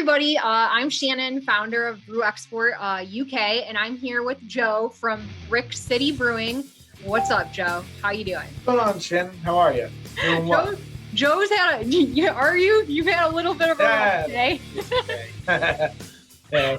everybody. I'm Shannon, founder of Brew Export UK, and I'm here with Joe from Brix City Brewing. What's up, Joe? How you doing? What's going on, Shannon? How are you? Doing well. Joe's had a. Are you? You've had a little bit of a rough day. Yeah.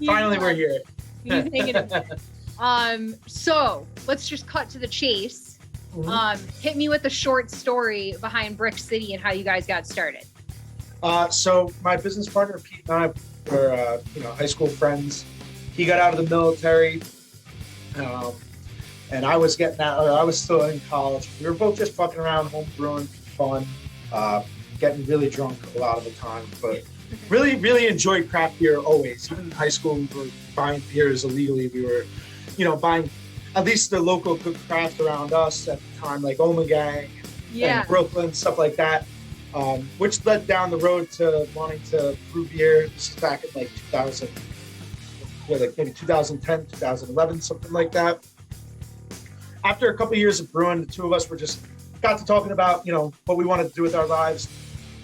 Finally, we're here. He's hanging in. So let's just cut to the chase. Hit me with a short story behind Brix City and how you guys got started. So my business partner Pete and I were, high school friends. He got out of the military, and I was getting out. I was still in college. We were both just fucking around, home brewing, fun, getting really drunk a lot of the time. But really, really enjoyed craft beer always. Even in high school, we were buying beers illegally. We were, buying at least the local good craft around us at the time, like Omegang and Brooklyn, stuff like that. Which led down the road to wanting to brew beer. This is back in like 2000, maybe 2010, 2011, something like that. After a couple of years of brewing, the two of us got to talking about, what we wanted to do with our lives.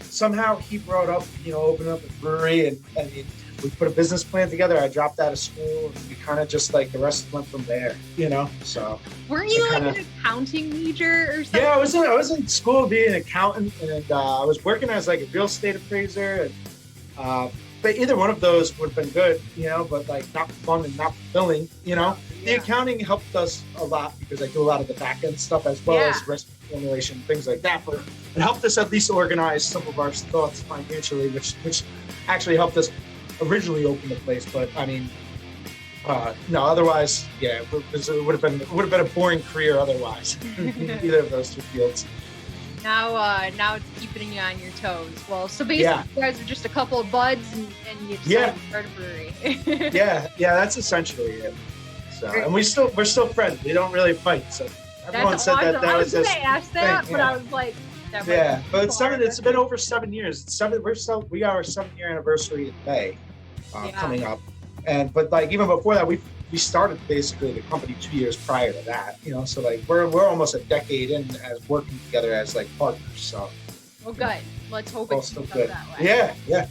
Somehow he brought up, opening up a brewery, and we put a business plan together. I dropped out of school, and we kind of just the rest went from there, so. Weren't you an accounting major or something? Yeah, I was in school being an accountant, and I was working as a real estate appraiser, and but either one of those would have been good, but not fun and not fulfilling, The accounting helped us a lot because I do a lot of the back end stuff as well as recipe formulation, things like that. But it helped us at least organize some of our thoughts financially, which actually helped us originally open the place. But no, otherwise, it would have been a boring career otherwise. Either of those two fields. Now it's keeping you on your toes. Well, so basically, you guys are just a couple of buds, and you decided to start a brewery. yeah, that's essentially it. So, and we're still friends. We don't really fight. So everyone said that was just. I was going to ask that, but I was like, but it's been over 7 years. We got our 7-year anniversary in May coming up, but even before that, we started basically the company 2 years prior to that. So we're almost a decade in as working together as partners. So. Well, good. Let's hope it's still good that way. Yeah.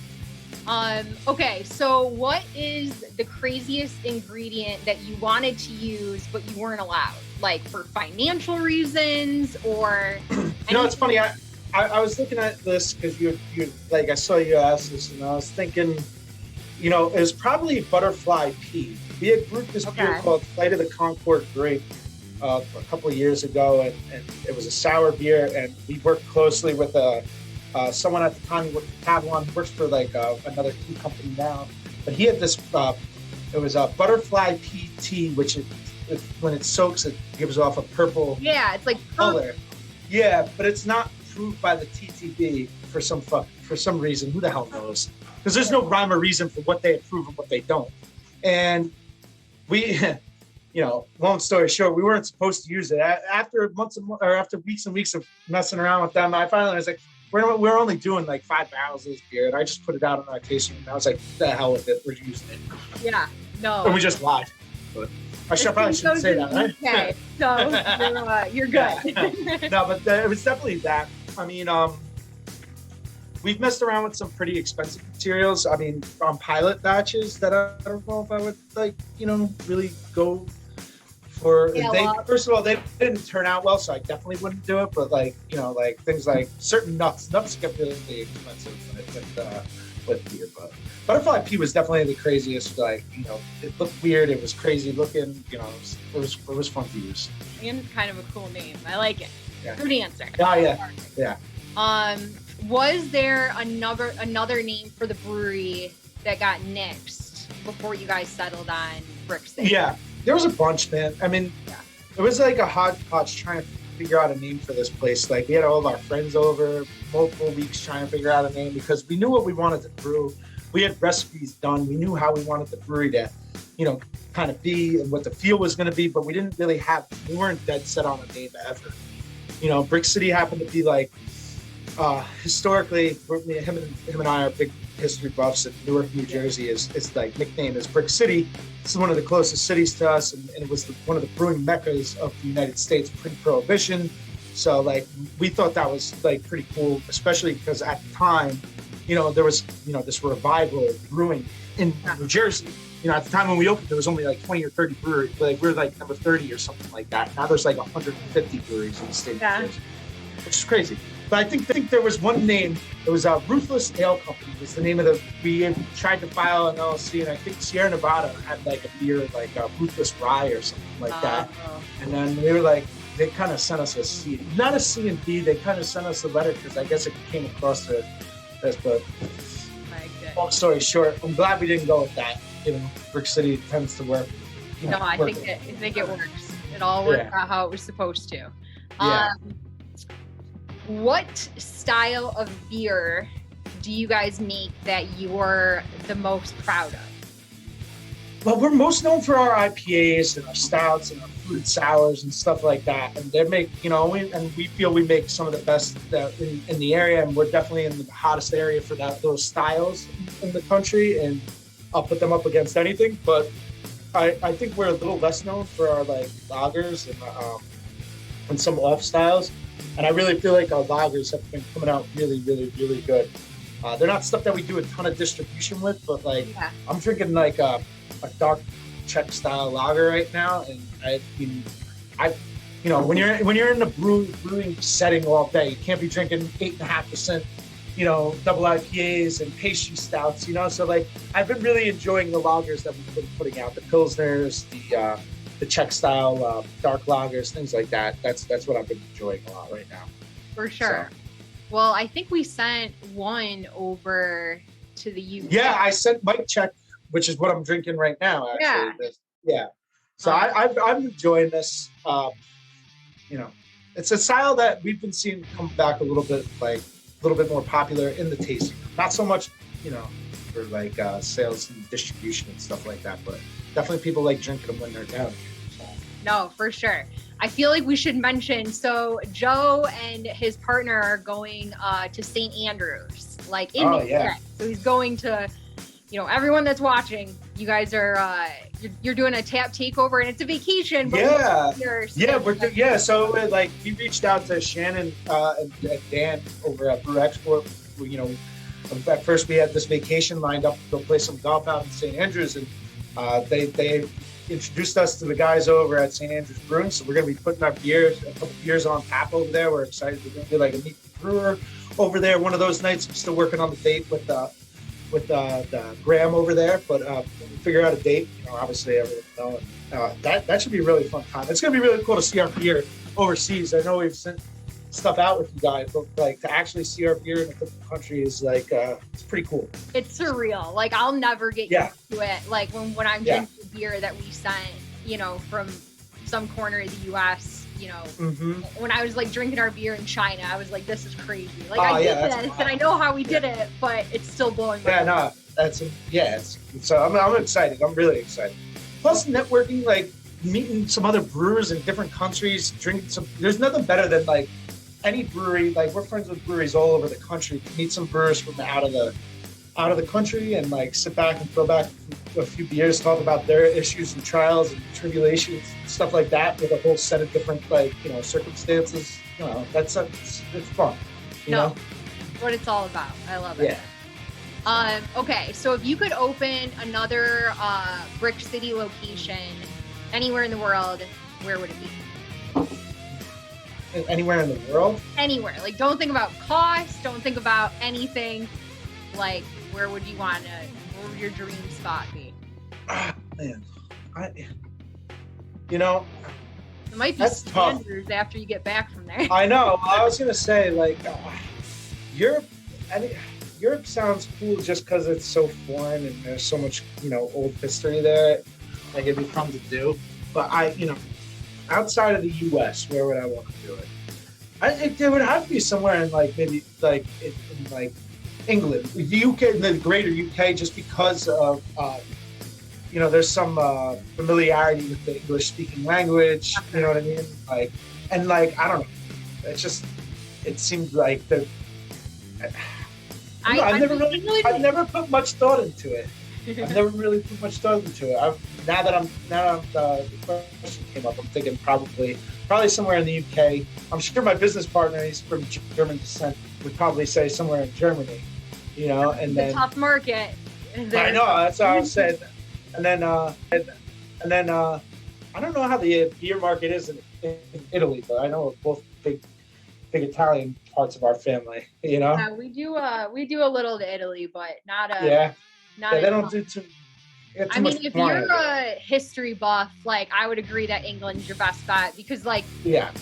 Okay, so what is the craziest ingredient that you wanted to use but you weren't allowed? For financial reasons or it's funny, I was looking at this because you I saw you ask this, and I was thinking, it was probably butterfly pea. We had brewed this beer called Flight of the Concord Grape a couple of years ago, and it was a sour beer, and we worked closely with someone at the time who worked for Pavlon, works for another tea company now. But he had this, it was a butterfly pea tea, which when it soaks, it gives off a purple it's color. Yeah, but it's not approved by the TTB for some reason. Who the hell knows? Because there's no rhyme or reason for what they approve and what they don't. And we, long story short, we weren't supposed to use it. After weeks and weeks of messing around with them, I finally was like, we're only doing 5 barrels of this beer, and I just put it out on our tasting, and I was like, the hell with it, we're using it. Yeah, no. And we just lied. But I probably shouldn't say that, right? Okay, so you're good. No, but it was definitely that. We've messed around with some pretty expensive materials. On pilot batches that I don't know if I would really go for. First of all, they didn't turn out well, so I definitely wouldn't do it. But things like certain nuts get really expensive with beer. But butterfly pea was definitely the craziest. It looked weird. It was crazy looking. It was fun to use. And kind of a cool name. I like it. Yeah. Good answer. Yeah. Was there another name for the brewery that got nixed before you guys settled on Brix City? Yeah, there was a bunch, man. It was a hodgepodge trying to figure out a name for this place. We had all of our friends over multiple weeks trying to figure out a name because we knew what we wanted to brew. We had recipes done. We knew how we wanted the brewery to, kind of be and what the feel was going to be, but we weren't dead set on a name ever. Brix City happened to be historically, him and I are big history buffs. And Newark, New Jersey is nickname is Brix City. This is one of the closest cities to us, and it was one of the brewing meccas of the United States pre-Prohibition. So we thought that was pretty cool, especially because at the time there was, this revival of brewing in New Jersey. At the time when we opened, there was only like 20 or 30 breweries. Like we're like number 30 or something like that. Now there's like 150 breweries in the state of New Jersey, which is crazy. But I think there was one name. It was Ruthless Ale Company was the name of we tried to file an LLC, and I think Sierra Nevada had like a beer like Ruthless Rye or something like that. And then we were like, they kind of sent us a C, not a C and D. They kind of sent us a letter because I guess it came across this. But long story short, I'm glad we didn't go with that. Brix City tends to work. I think it works. It all worked out how it was supposed to. Yeah. What style of beer do you guys make that you're the most proud of? Well, we're most known for our IPAs and our stouts and our fruit sours and stuff like that. And they make, we feel we make some of the best in the area, and we're definitely in the hottest area for those styles in the country. And I'll put them up against anything. But I think we're a little less known for our like lagers and some off styles. And I really feel like our lagers have been coming out really, really, really good. They're not stuff that we do a ton of distribution with, but like I'm drinking like a dark Czech style lager right now, and when you're in the brewing setting all day, you can't be drinking 8.5%, double IPAs and pastry stouts, So like I've been really enjoying the lagers that we've been putting out, the pilsners, the Czech style dark lagers, things like that. That's what I've been enjoying a lot right now. For sure. So. Well, I think we sent one over to the UK. Yeah, I sent Mike Czech, which is what I'm drinking right now. Actually. Yeah. So I'm enjoying this. It's a style that we've been seeing come back a little bit more popular in the tasting. Not so much, for like sales and distribution and stuff like that, but definitely people like drinking them when they're down here. So. No, for sure. I feel like we should mention, so Joe and his partner are going to St. Andrews, like in New York. So he's going to, everyone that's watching, you guys are, you're doing a tap takeover, and it's a vacation. But So like we reached out to Shannon and Dan over at Brew Export. At first we had this vacation lined up to go play some golf out in St. Andrews, and they introduced us to the guys over at St. Andrews Brewing. So we're going to be putting a couple beers on tap over there. We're excited. We're going to be like a meet the brewer over there. One of those nights, I'm still working on the date with the Graham over there, but we'll figure out a date. Obviously everyone know. That should be a really fun time. It's going to be really cool to see our beer overseas. I know we've sent stuff out with you guys, but like to actually see our beer in a different country is like it's pretty cool. It's surreal. Like I'll never get used to it. Like when I'm drinking beer that we sent, from some corner of the US, when I was like drinking our beer in China, I was like, this is crazy. Like I did this and I know how we did it, but it's still blowing my mind. So I'm excited. I'm really excited. Plus networking, like meeting some other brewers in different countries, drinking there's nothing better than like any brewery. Like we're friends with breweries all over the country. To meet some brewers from out of the country and like sit back and throw back a few beers, talk about their issues and trials and tribulations, stuff like that, with a whole set of different circumstances. It's fun. You know what it's all about. I love it. Okay, so if you could open another Brix City location anywhere in the world, where would it be? Anywhere in the world? Anywhere. Like, don't think about cost. Don't think about anything. Like, where would you want to? Where would your dream spot be? Man, it might be standards after you get back from there. I know. I was gonna say like, Europe sounds cool just because it's so foreign and there's so much old history there. Like it'd be fun to do. But outside of the U.S., where would I want to do it? It would have to be somewhere in like maybe like in like England, the UK, the greater UK, just because of there's some familiarity with the English-speaking language. You know what I mean? Like I don't know. It seems like I've never put much thought into it. I've never really put much thought into it. Now that the question came up, I'm thinking probably somewhere in the UK. I'm sure my business partner, he's from German descent, would probably say somewhere in Germany. you know, and it's then a tough market. I know, that's what I was saying. And then I don't know how the beer market is in Italy, but I know both big Italian parts of our family, you know. Yeah, we do a little to Italy, but not they don't do too. I mean, if you're a history buff, like I would agree that England's your best bet because, like,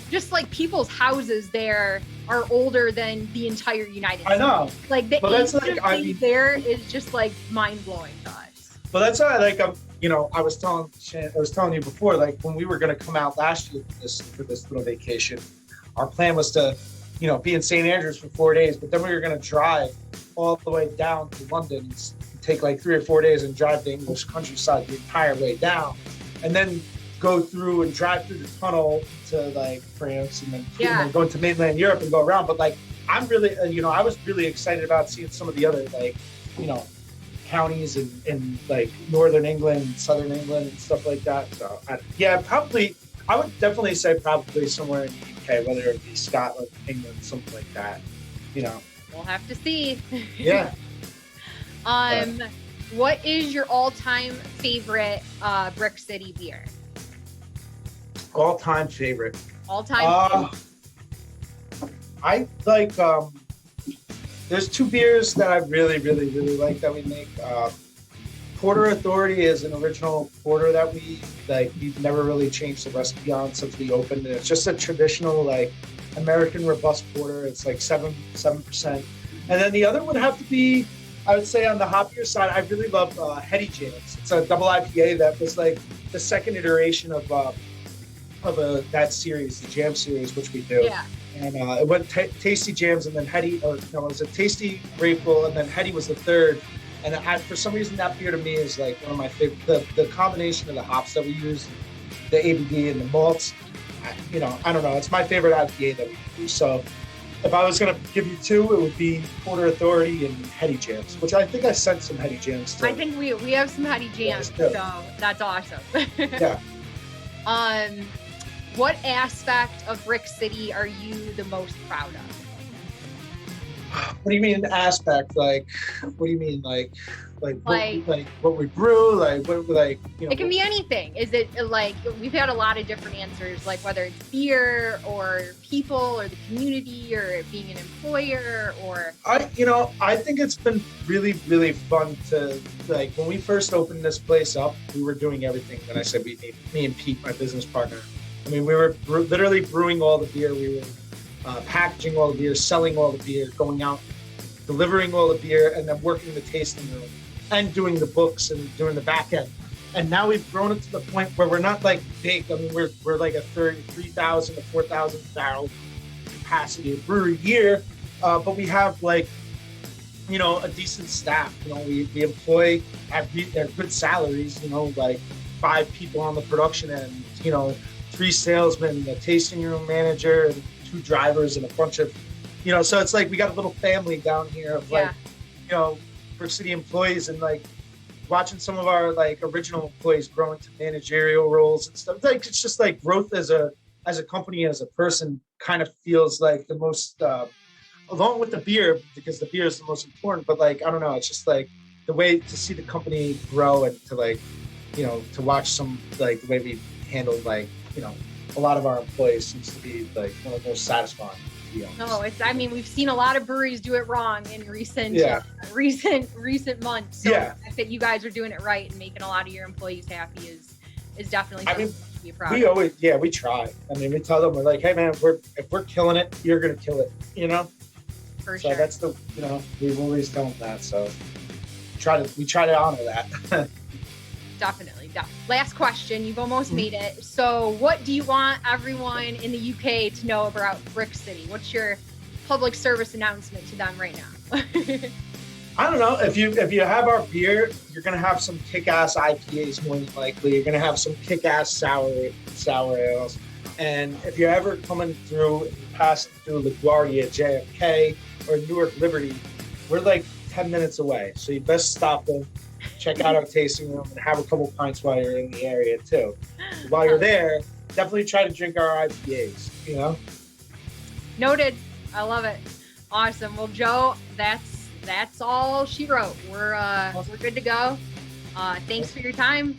just like people's houses there are older than the entire United States. I know. Like the age there is just like mind blowing to us. But that's why, like, you know, I was telling you before, like when we were going to come out last year for this little vacation, our plan was to, you know, be in St. Andrews for 4 days, but then we were going to drive all the way down to London. Take like 3 or 4 days and drive the English countryside the entire way down, and then go through and drive through the tunnel to like France, and then go into mainland Europe and go around. But like, I'm really, you know, I was really excited about seeing some of the other, like, you know, counties in like northern England, southern England, and stuff like that. So probably, I would definitely say probably somewhere in the UK, whether it be Scotland, England, something like that. You know, we'll have to see. Yeah. What is your all-time favorite Brix City beer? All-time favorite. I like there's 2 beers that I really, really, really like that we make. Porter Authority is an original porter that we've never really changed the recipe on since we opened it. It's just a traditional like American robust porter. It's like 7%. And then the other would have to be, I would say, on the hoppier side, I really love Heady Jams. It's a double IPA that was like the second iteration of that series, the Jam series, which we do. Yeah. And it went Tasty Jams, and then Heady, or no, it was a Tasty Grateful, and then Heady was the third. And for some reason, that beer to me is like one of my favorite. The combination of the hops that we use, the ABV and the malts, you know, I don't know. It's my favorite IPA that we do. So if I was going to give you 2, it would be Porter Authority and Heady Jams, which I think I sent some Heady Jams to. I think we have some Heady Jams, so that's awesome. Yeah. What aspect of Brix City are you the most proud of? What do you mean aspect? Like, what do you mean? Like what we brew? Like, what, like, you know? It can be anything. Is it like, we've had a lot of different answers, like whether it's beer or people or the community or being an employer or. I think it's been really, really fun to, like, when we first opened this place up, we were doing everything. When I said me and Pete, my business partner, I mean, we were literally brewing all the beer. We were packaging all the beer, selling all the beer, going out, delivering all the beer, and then working the tasting room and doing the books and doing the back end. And now we've grown it to the point where we're not like big. I mean, we're like a 3,000 to 4,000 barrel capacity of brewery year, but we have like, you know, a decent staff. You know, we employ at good salaries. You know, like 5 people on the production end. You know, 3 salesmen, a tasting room manager, and 2 drivers, and a bunch of, you know. So it's like we got a little family down here of like, you know, Brix City employees, and like watching some of our like original employees grow into managerial roles and stuff. Like, it's just like growth as a company, as a person, kind of feels like the most, along with the beer, because the beer is the most important. But like, I don't know, it's just like the way to see the company grow and to like, you know, to watch some, like the way we handle, like, you know, a lot of our employees seems to be like one of the most satisfying. No, I mean, we've seen a lot of breweries do it wrong in recent months. So the fact that you guys are doing it right and making a lot of your employees happy is definitely something to be proud of. We try. I mean, we tell them, we're like, hey man, if we're killing it, you're gonna kill it, you know? For sure. So that's the, you know, we've always tell them that. So we try to honor that. Definitely. Last question. You've almost made it. So what do you want everyone in the UK to know about Brix City? What's your public service announcement to them right now? I don't know. If you have our beer, you're going to have some kick-ass IPAs more than likely. You're going to have some kick-ass sour ales. And if you're ever coming through and passing through LaGuardia, JFK, or Newark Liberty, we're like 10 minutes away. So you best stop them. Check out our tasting room and have a couple pints while you're in the area too. While you're there, definitely try to drink our IPAs, you know? Noted. I love it. Awesome. Well, Joe, that's that's all she wrote. We're good to go. Thanks for your time.